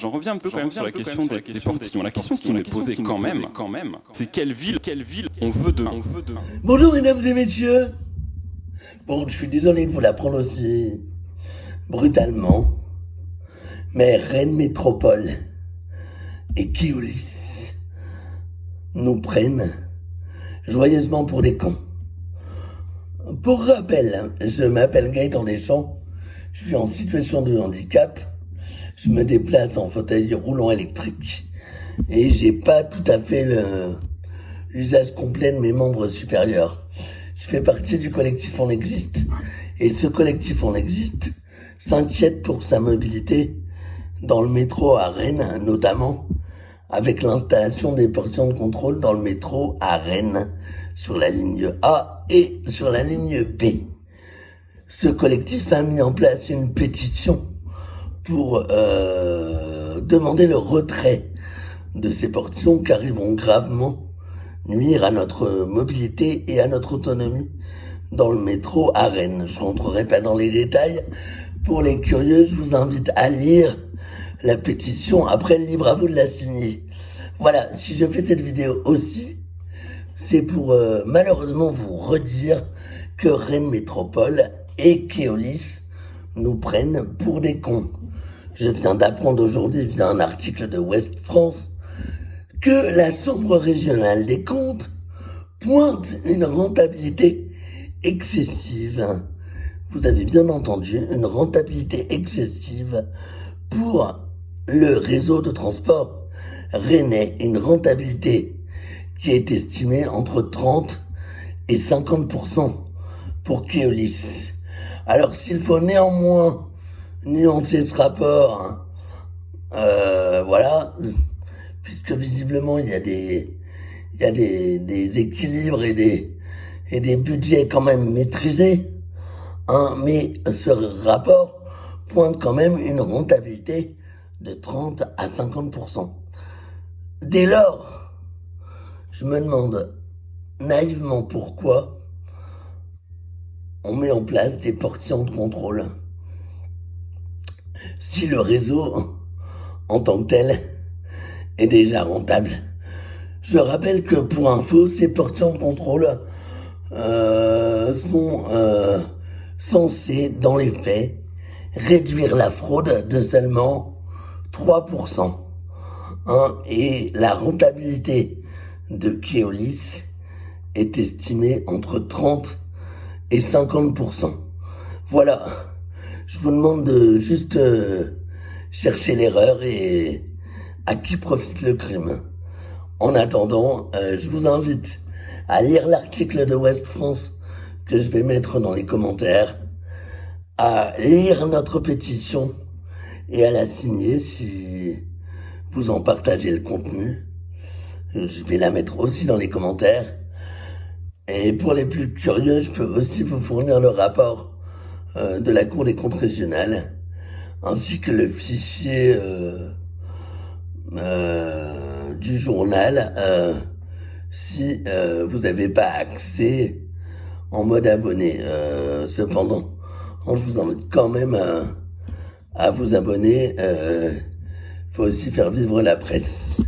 J'en reviens un peu quand même sur la question des portillons. La question qui m'est posée quand même, c'est quelle ville on veut de. Bonjour mesdames et messieurs. Bon, je suis désolé de vous l'apprendre aussi brutalement, mais Rennes Métropole et Keolis nous prennent joyeusement pour des cons. Pour rappel, je m'appelle Gaëtan Deschamps, je suis en situation de handicap, je me déplace en fauteuil roulant électrique et j'ai pas tout à fait l'usage complet de mes membres supérieurs. Je fais partie du collectif On Existe et ce collectif On Existe s'inquiète pour sa mobilité dans le métro à Rennes, notamment avec l'installation des portions de contrôle dans le métro à Rennes sur la ligne A et sur la ligne B. Ce collectif a mis en place une pétition pour demander le retrait de ces portions car ils vont gravement nuire à notre mobilité et à notre autonomie dans le métro à Rennes. Je rentrerai pas dans les détails. Pour les curieux, je vous invite à lire la pétition. Après, libre à vous de la signer. Voilà, si je fais cette vidéo aussi, c'est pour malheureusement vous redire que Rennes Métropole et Keolis nous prennent pour des cons. Je viens d'apprendre aujourd'hui via un article de Ouest France que la Chambre régionale des comptes pointe une rentabilité excessive. Vous avez bien entendu, une rentabilité excessive pour le réseau de transport rennais, une rentabilité qui est estimée entre 30 et 50% pour Keolis. Alors s'il faut néanmoins nuancer ce rapport, voilà, puisque visiblement il y a des équilibres et des budgets quand même maîtrisés, mais ce rapport pointe quand même une rentabilité de 30 à 50%. Dès lors, je me demande naïvement pourquoi on met en place des portions de contrôle si le réseau en tant que tel est déjà rentable. Je rappelle que pour info, ces portions de contrôle sont censés, dans les faits, réduire la fraude de seulement 3%. Et la rentabilité de Keolis est estimée entre 30 et 50%. Voilà, je vous demande de juste chercher l'erreur et à qui profite le crime. En attendant, je vous invite à lire l'article de Ouest France que je vais mettre dans les commentaires, à lire notre pétition et à la signer si vous en partagez le contenu. Je vais la mettre aussi dans les commentaires. Et pour les plus curieux, je peux aussi vous fournir le rapport de la Cour des comptes régionales, ainsi que le fichier du journal, si vous n'avez pas accès en mode abonné. Cependant, je vous invite quand même à vous abonner. Faut aussi faire vivre la presse.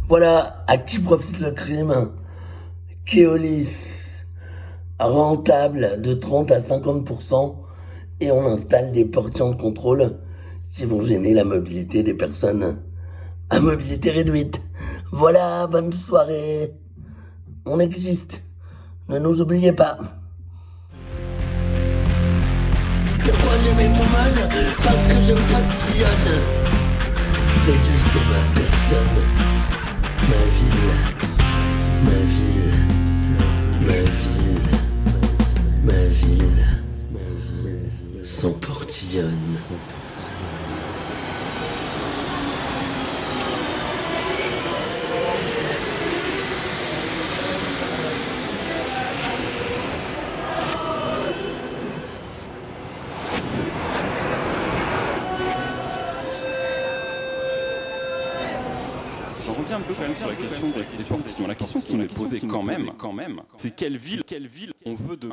Voilà, à qui profite le crime? Keolis, rentable de 30 à 50%, et on installe des portions de contrôle qui vont gêner la mobilité des personnes à mobilité réduite. Voilà, bonne soirée. On existe. Ne nous oubliez pas. Pourquoi je m'époumonne? Parce que je postillonne. Réduite ma personne, ma ville, ma ville, ma ville, ma ville, ma ville, sans portillonne. J'en reviens un peu quand même sur la question des portillons. La question qui m'est posée quand même, c'est quelle ville on veut de.